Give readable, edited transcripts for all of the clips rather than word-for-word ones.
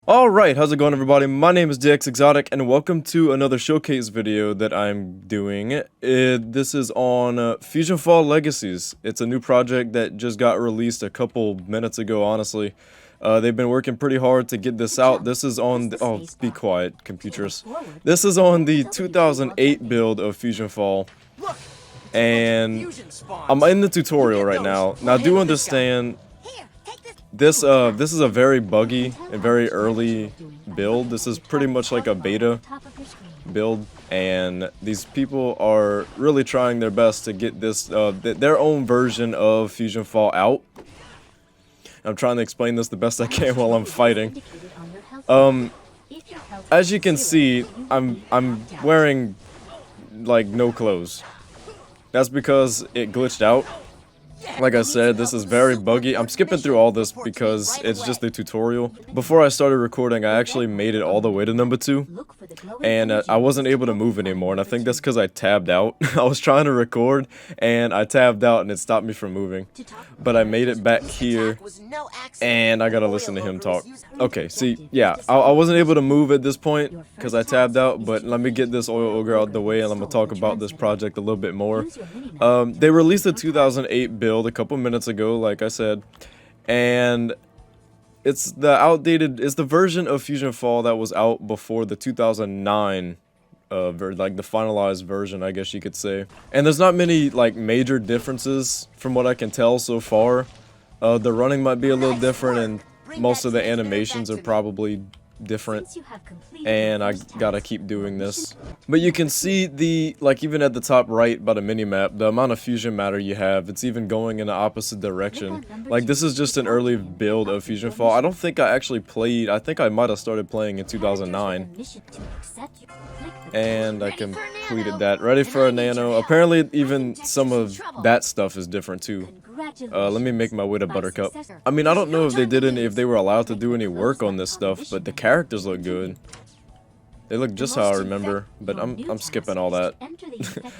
Alright, how's it going everybody? My name is DXExotic and welcome to another showcase video that I'm doing. This is on FusionFall Legacies. It's a new project that just got released a couple minutes ago, honestly. They've been working pretty hard to get this out. This is on the, oh, be quiet, computers. This is on the 2008 build of FusionFall. And I'm in the tutorial right now. Now do understand this is a very buggy and very early build. This is pretty much like a beta build, and these people are really trying their best to get this their own version of FusionFall out. I'm trying to explain this the best I can while I'm fighting. As you can see, I'm wearing like no clothes. That's because it glitched out. Like I said, this is very buggy. I'm skipping through all this because it's just the tutorial. Before I started recording, I actually made it all the way to number 2. And I wasn't able to move anymore, and I think that's because I tabbed out. I was trying to record, and I tabbed out, and it stopped me from moving. But I made it back here, and I gotta listen to him talk. Okay, see, yeah, I wasn't able to move at this point because I tabbed out, but let me get this oil ogre out the way, and I'm gonna talk about this project a little bit more. They released the 2008 build a couple minutes ago, like I said, and it's the version of FusionFall that was out before the 2009 like the finalized version, I guess you could say. And there's not many like major differences from what I can tell so far. The running might be a little different, and most of the animations are probably different, and I gotta keep doing this. But you can see even at the top right by the mini-map, the amount of fusion matter you have. It's even going in the opposite direction. Like, this is just an early build of FusionFall. I don't think I actually played, I think I might have started playing in 2009. And I completed that. Ready for a Nano. Apparently even some of that stuff is different too. Let me make my way to Buttercup. I mean, I don't know if they were allowed to do any work on this stuff, but the characters look good. They look just how I remember, but I'm skipping all that.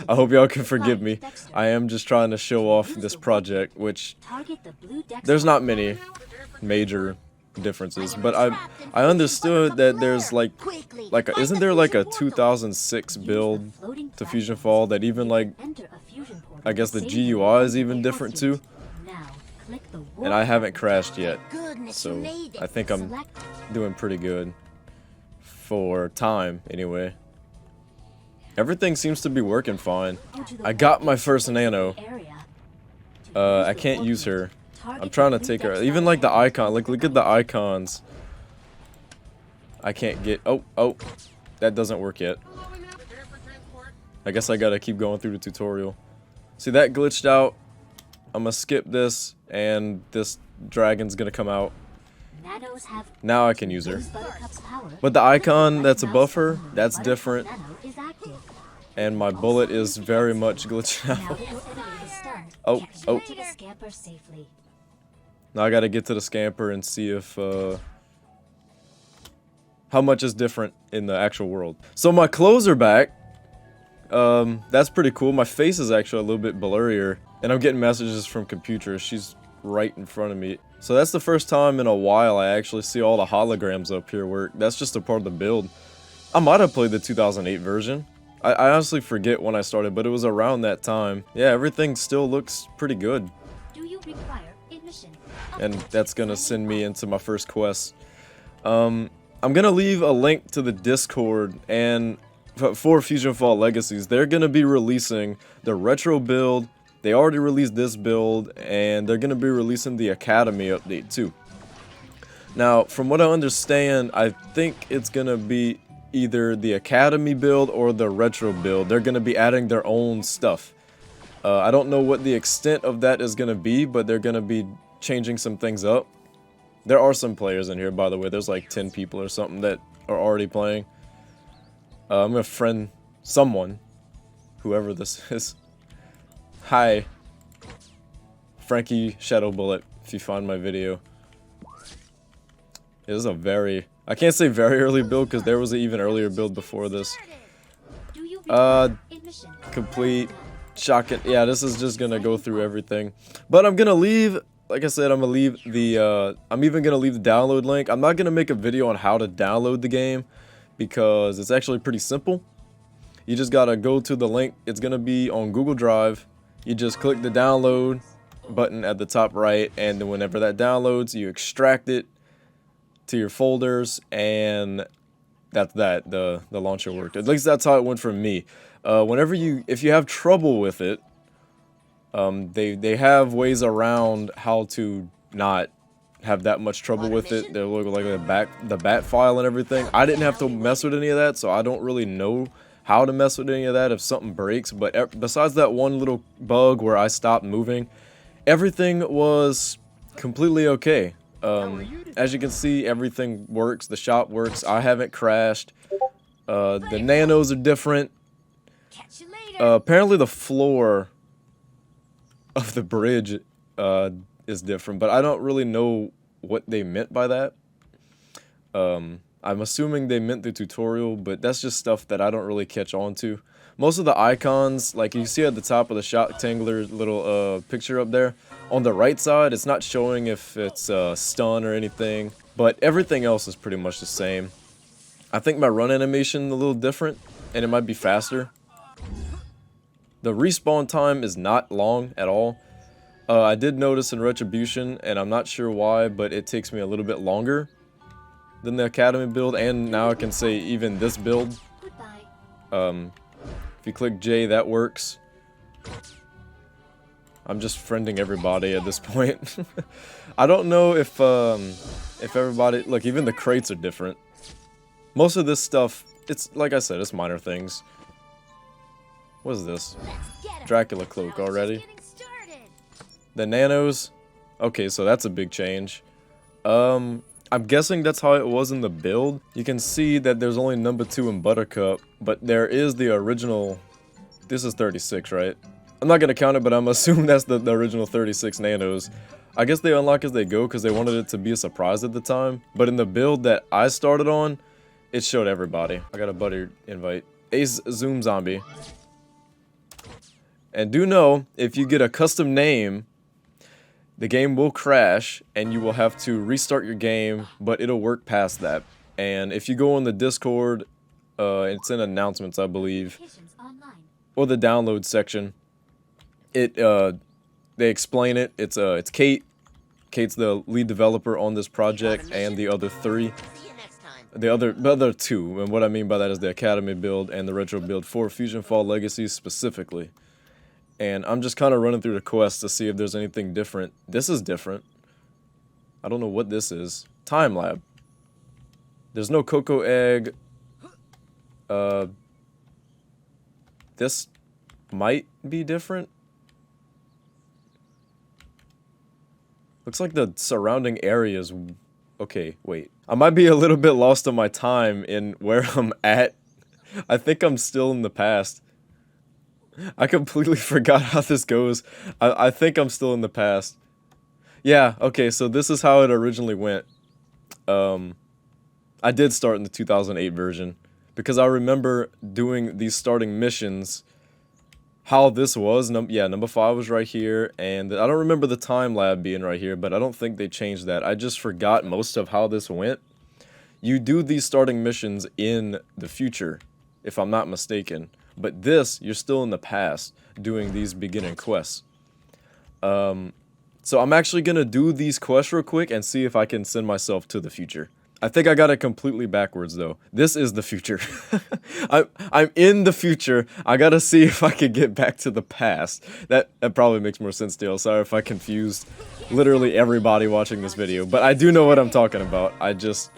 I hope y'all can forgive me. I am just trying to show off this project, which there's not many major differences, but I understood that there's isn't there like a 2006 build to FusionFall that even like, I guess the GUI is even different too, and I haven't crashed yet, so I think I'm doing pretty good for time anyway. Everything seems to be working fine. I got my first Nano. I can't use her. I'm trying to take her. Even like the icon, like look at the icons. I can't get, oh, that doesn't work yet. I guess I gotta keep going through the tutorial. See, that glitched out. I'm gonna skip this, and this dragon's gonna come out. Now I can use her. But the icon that's above her, that's different. And my bullet is very much glitched out. Oh. Now I gotta get to the scamper and see if, how much is different in the actual world. So my clothes are back. That's pretty cool. My face is actually a little bit blurrier, and I'm getting messages from computers. She's right in front of me. So that's the first time in a while I actually see all the holograms up here work. That's just a part of the build. I might have played the 2008 version. I honestly forget when I started, but it was around that time. Yeah, everything still looks pretty good. And that's gonna send me into my first quest. I'm gonna leave a link to the Discord, and for FusionFall Legacies, they're gonna be releasing the retro build. They already released this build, and they're gonna be releasing the Academy update too. Now, from what I understand, I think it's gonna be either the Academy build or the retro build. They're gonna be adding their own stuff. I don't know what the extent of that is gonna be, but they're gonna be changing some things up. There are some players in here, by the way. There's like 10 people or something that are already playing. I'm gonna friend someone, whoever this is. Hi, Frankie Shadow Bullet, if you find my video. It is a very, I can't say very early build because there was an even earlier build before this. Complete, shocking. Yeah, this is just gonna go through everything. But I'm gonna leave like I said, I'm gonna leave the, I'm even gonna leave the download link. I'm not gonna make a video on how to download the game because it's actually pretty simple. You just gotta go to the link. It's gonna be on Google Drive. You just click the download button at the top right, and then whenever that downloads, you extract it to your folders, and that's that. The launcher worked. At least that's how it went for me. If you have trouble with it, they have ways around how to not have that much trouble with it. They look like the bat file and everything. I didn't have to mess with any of that, so I don't really know how to mess with any of that if something breaks. But besides that one little bug where I stopped moving, everything was completely okay. As you can see, everything works. The shop works. I haven't crashed. The nanos are different. Apparently the floor of the bridge is different, but I don't really know what they meant by that. I'm assuming they meant the tutorial, but that's just stuff that I don't really catch on to. Most of the icons, like you see at the top of the Shocktangler little picture up there, on the right side, it's not showing if it's stun or anything, but everything else is pretty much the same. I think my run animation a little different, and it might be faster. The respawn time is not long at all. I did notice in Retribution, and I'm not sure why, but it takes me a little bit longer than the Academy build, and now I can say even this build. If you click J, that works. I'm just friending everybody at this point. I don't know if everybody... Look, even the crates are different. Most of this stuff, it's like I said, it's minor things. What is this? Dracula cloak already. The nanos. Okay, so that's a big change. I'm guessing that's how it was in the build. You can see that there's only number 2 in Buttercup, but there is the original... This is 36, right? I'm not gonna count it, but I'm assuming that's the original 36 nanos. I guess they unlock as they go because they wanted it to be a surprise at the time. But in the build that I started on, it showed everybody. I got a buddy invite. Ace Zoom Zombie. And do know, if you get a custom name, the game will crash and you will have to restart your game, but it'll work past that. And if you go on the Discord, it's in announcements, I believe, or the download section, they explain it. It's Kate. Kate's the lead developer on this project, and the other 3. The other 2, and what I mean by that is the Academy build and the retro build for FusionFall Legacies specifically. And I'm just kind of running through the quest to see if there's anything different. This is different. I don't know what this is. Time Lab. There's no cocoa egg. This might be different. Looks like the surrounding areas. Okay, wait. I might be a little bit lost on my time in where I'm at. I think I'm still in the past. I completely forgot how this goes. I think I'm still in the past. Yeah, okay, so this is how it originally went. I did start in the 2008 version because I remember doing these starting missions. How this was, yeah, number 5 was right here, and I don't remember the time lab being right here, but I don't think they changed that. I just forgot most of how this went. You do these starting missions in the future, if I'm not mistaken. But this, you're still in the past doing these beginning quests. So I'm actually going to do these quests real quick and see if I can send myself to the future. I think I got it completely backwards, though. This is the future. I'm in the future. I got to see if I can get back to the past. That probably makes more sense, Dale. Sorry if I confused literally everybody watching this video. But I do know what I'm talking about. I just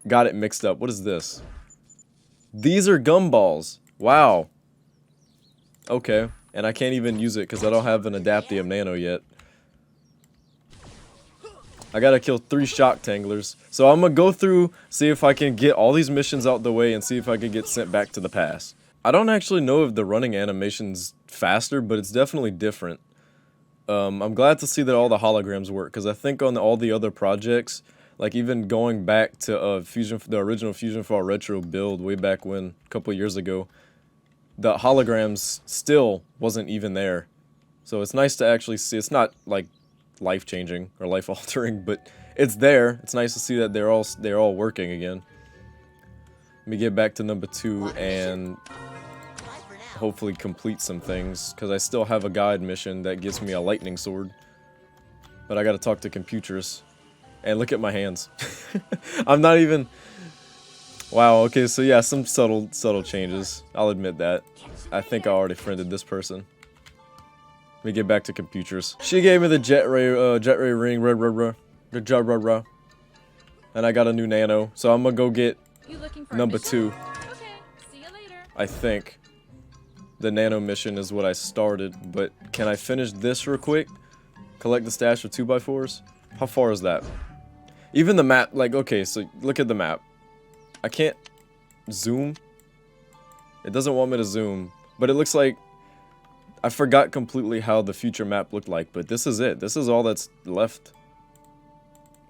got it mixed up. What is this? These are gumballs. Wow. Okay. And I can't even use it because I don't have an Adaptive Nano yet. I gotta kill 3 Shocktanglers. So I'm gonna go through, see if I can get all these missions out the way and see if I can get sent back to the past. I don't actually know if the running animation's faster, but it's definitely different. I'm glad to see that all the holograms work, because I think on all the other projects, like even going back to the original FusionFall Retro build way back when, a couple years ago, the holograms still wasn't even there. So it's nice to actually see. It's not like life-changing or life-altering, but it's there. It's nice to see that they're all working again. Let me get back to number 2 and hopefully complete some things, because I still have a guide mission that gives me a lightning sword. But I gotta talk to computers. And look at my hands. I'm not even... Wow, okay, so yeah, some subtle changes. I'll admit that. I think I already friended this person. Let me get back to computers. She gave me the jet ray ring, good job, and I got a new Nano, so I'm gonna go get number 2. Okay, see you later. I think the Nano mission is what I started, but can I finish this real quick? Collect the stash of 2x4s? How far is that? Even the map, like, okay, so look at the map. I can't zoom. It doesn't want me to zoom, but it looks like I forgot completely how the future map looked like, but this is it. This is all that's left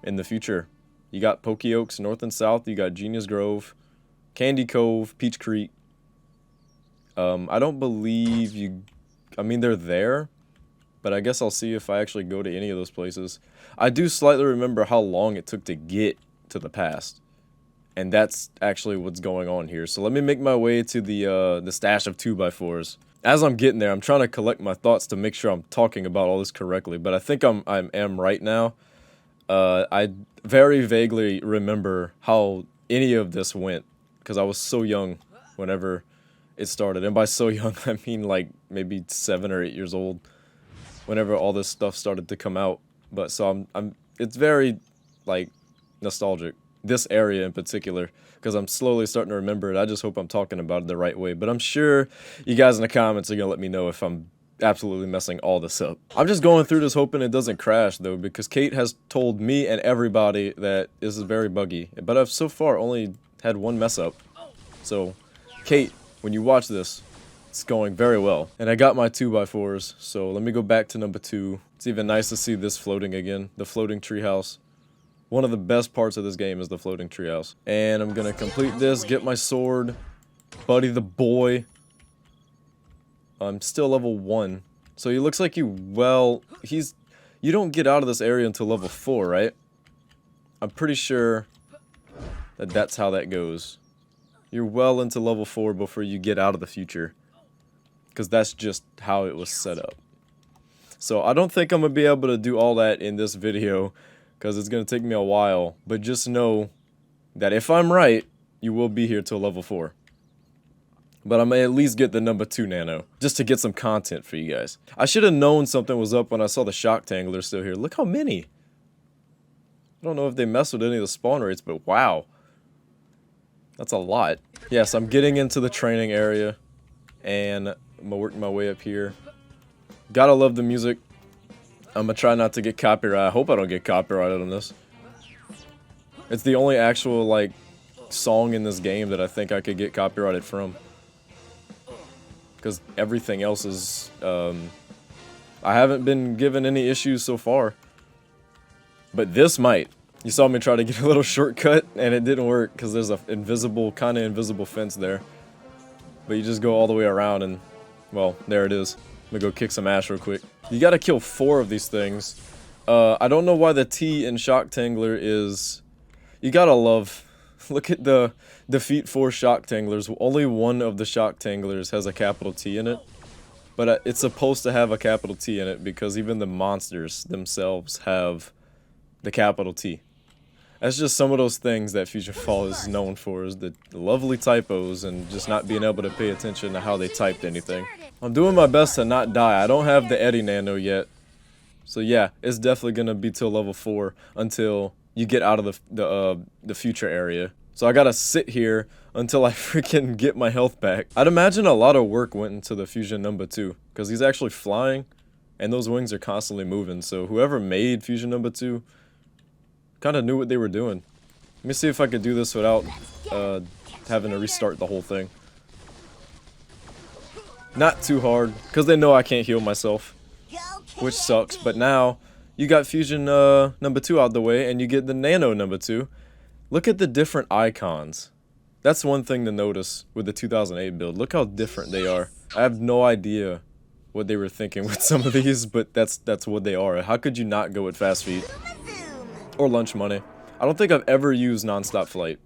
in the future. You got Pokey Oaks, North and South. You got Genius Grove, Candy Cove, Peach Creek. I don't believe you... I mean, they're there, but I guess I'll see if I actually go to any of those places. I do slightly remember how long it took to get to the past. And that's actually what's going on here. So let me make my way to the stash of 2x4s. As I'm getting there, I'm trying to collect my thoughts to make sure I'm talking about all this correctly. But I think I am right now. I very vaguely remember how any of this went, because I was so young whenever it started. And by so young, I mean like maybe 7 or 8 years old, whenever all this stuff started to come out. But so it's very like nostalgic. This area in particular, because I'm slowly starting to remember it. I just hope I'm talking about it the right way, but I'm sure you guys in the comments are gonna let me know if I'm absolutely messing all this up. I'm just going through this hoping it doesn't crash though, because Kate has told me and everybody that this is very buggy, but I've so far only had one mess up. So Kate, when you watch this, it's going very well. And I got my 2x4s, so let me go back to number 2. It's even nice to see this floating again, the floating treehouse. One of the best parts of this game is the floating treehouse. And I'm gonna complete this, get my sword, Buddy the boy. I'm still level 1. So he looks like you don't get out of this area until level 4, right? I'm pretty sure that that's how that goes. You're well into level 4 before you get out of the future, because that's just how it was set up. So I don't think I'm gonna be able to do all that in this video, because it's going to take me a while, but just know that if I'm right, you will be here till level 4. But I may at least get the number 2 Nano, just to get some content for you guys. I should have known something was up when I saw the shock tangler still here. Look how many! I don't know if they mess with any of the spawn rates, but wow. That's a lot. Yes, I'm getting into the training area, and I'm going to work my way up here. Gotta love the music. I'm gonna try not to get copyrighted. I hope I don't get copyrighted on this. It's the only actual, like, song in this game that I think I could get copyrighted from. Because everything else is, I haven't been given any issues so far. But this might. You saw me try to get a little shortcut, and it didn't work, because there's a kind of invisible fence there. But you just go all the way around, and, well, there it is. I'm gonna go kick some ass real quick. You gotta kill 4 of these things. I don't know why the T in Shock Tangler is... You gotta love... Look at the defeat 4 Shock Tanglers. Only one of the Shock Tanglers has a capital T in it. But it's supposed to have a capital T in it, because even the monsters themselves have the capital T. That's just some of those things that FusionFall is known for, is the lovely typos and just not being able to pay attention to how they typed anything. I'm doing my best to not die. I don't have the Eddie Nano yet. So yeah, it's definitely going to be till level 4 until you get out of the future area. So I gotta sit here until I freaking get my health back. I'd imagine a lot of work went into the Fusion number 2, because he's actually flying, and those wings are constantly moving. So whoever made Fusion number 2 kind of knew what they were doing. Let me see if I could do this without having to restart the whole thing. Not too hard, because they know I can't heal myself, which sucks. But now you got Fusion number 2 out the way, and you get the Nano number 2. Look at the different icons. That's one thing to notice with the 2008 build. Look how different they are. I have no idea what they were thinking with some of these, but that's what they are. How could you not go with fast feet or lunch money? I don't think I've ever used nonstop flight.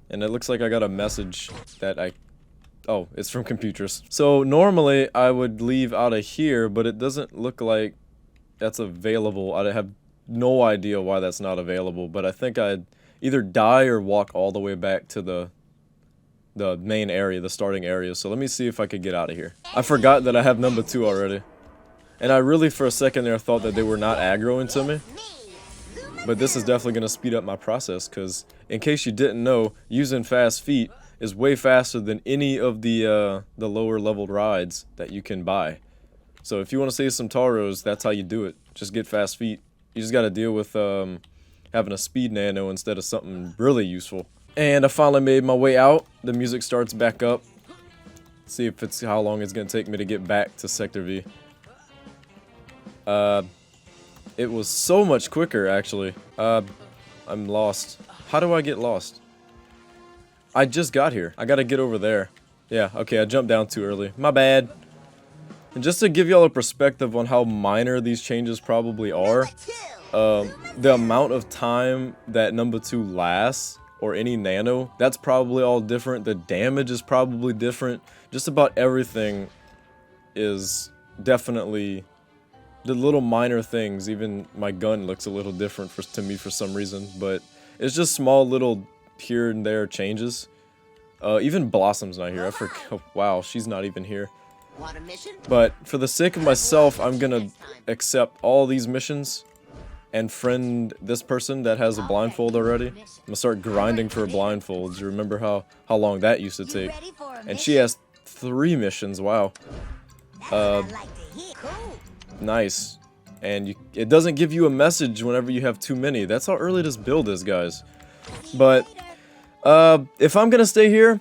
And it looks like I got a message that oh, it's from computers. So normally I would leave out of here, but it doesn't look like that's available. I have no idea why that's not available, but I think I'd either die or walk all the way back to the main area, the starting area. So let me see if I could get out of here. I forgot that I have number 2 already. And I really for a second there thought that they were not aggroing to me. But this is definitely going to speed up my process, because in case you didn't know, using fast feet is way faster than any of the lower leveled rides that you can buy. So if you want to save some Taros, that's how you do it. Just get fast feet. You just got to deal with having a speed nano instead of something really useful. And I finally made my way out. The music starts back up. See if it's how long it's going to take me to get back to Sector V. It was so much quicker, actually. I'm lost. How do I get lost? I just got here. I gotta get over there. Yeah, okay, I jumped down too early. My bad. And just to give y'all a perspective on how minor these changes probably are, the amount of time that number 2 lasts, or any nano, that's probably all different. The damage is probably different. Just about everything is definitely... the little minor things. Even my gun looks a little different to me for some reason, but it's just small little here and there changes. Even Blossom's not here. I forgot. Oh, wow, she's not even here. But for the sake of myself, I'm gonna accept all these missions and friend this person that has a blindfold already. I'm gonna start grinding for blindfolds. You remember how long that used to take? And she has 3 missions. Wow. Nice. And it doesn't give you a message whenever you have too many. That's how early this build is, guys. But if I'm gonna stay here,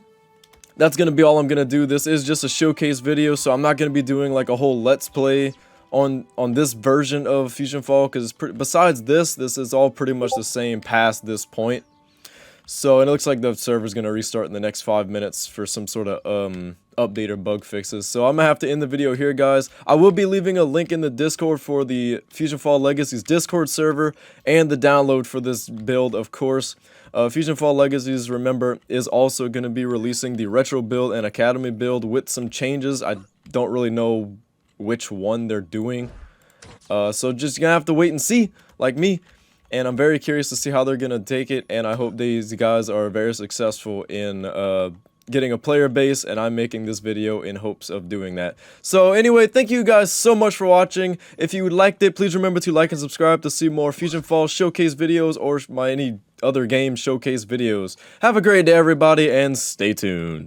that's gonna be all I'm gonna do. This is just a showcase video, so I'm not gonna be doing like a whole let's play on this version of FusionFall, because besides this is all pretty much the same past this point. So it looks like the server's gonna restart in the next 5 minutes for some sort of update or bug fixes. So I'm gonna have to end the video here, guys. I will be leaving a link in the Discord for the FusionFall Legacies Discord server and the download for this build, of course. FusionFall Legacies, remember, is also going to be releasing the Retro build and Academy build with some changes. I don't really know which one they're doing. So just gonna have to wait and see, like me. And I'm very curious to see how they're going to take it, and I hope these guys are very successful in getting a player base, and I'm making this video in hopes of doing that. So anyway, thank you guys so much for watching. If you liked it, please remember to like and subscribe to see more FusionFall showcase videos or any other game showcase videos. Have a great day, everybody, and stay tuned.